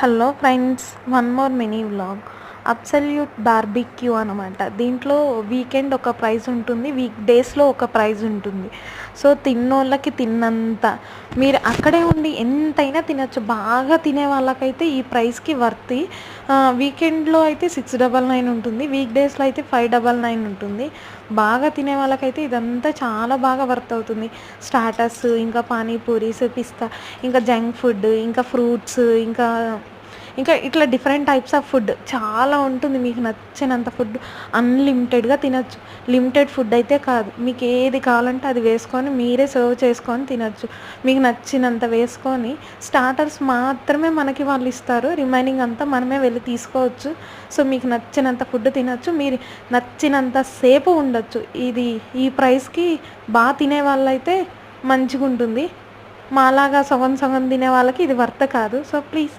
Hello friends, one more mini vlog. Absolute barbecue అనమాట. దీంట్లో weekend ఒక ప్రైస్ ఉంటుంది, వీక్ డేస్లో ఒక ప్రైస్ ఉంటుంది. సో తిన్నోళ్ళకి తిన్నంత మీరు అక్కడే ఉండి ఎంతైనా తినచ్చు. బాగా తినే వాళ్ళకైతే ఈ ప్రైస్కి వర్తి. వీకెండ్లో అయితే 699 ఉంటుంది, వీక్ డేస్లో అయితే 599 ఉంటుంది. బాగా తినే వాళ్ళకైతే ఇదంతా చాలా బాగా వర్త్ అవుతుంది. స్టార్టర్స్, ఇంకా పానీపూరీస్, పిస్తా, ఇంకా జంక్ ఫుడ్, ఇంకా ఫ్రూట్స్, ఇంకా ఇంకా ఇట్లా డిఫరెంట్ టైప్స్ ఆఫ్ ఫుడ్ చాలా ఉంటుంది. మీకు నచ్చినంత ఫుడ్ అన్లిమిటెడ్గా తినచ్చు. లిమిటెడ్ ఫుడ్ అయితే కాదు, మీకు ఏది కావాలంటే అది వేసుకొని మీరే సర్వ్ చేసుకొని తినచ్చు. మీకు నచ్చినంత వేసుకొని స్టార్టర్స్ మాత్రమే మనకి వాళ్ళు ఇస్తారు, రిమైనింగ్ అంతా మనమే వెళ్ళి తీసుకోవచ్చు. సో మీకు నచ్చినంత ఫుడ్ తినచ్చు, మీరు నచ్చినంత సేపు ఉండొచ్చు. ఇది ఈ ప్రైస్కి బాగా తినే వాళ్ళైతే మంచిగా ఉంటుంది. మాలాగా సగం సగం తినే వాళ్ళకి ఇది వర్త్ కాదు. So please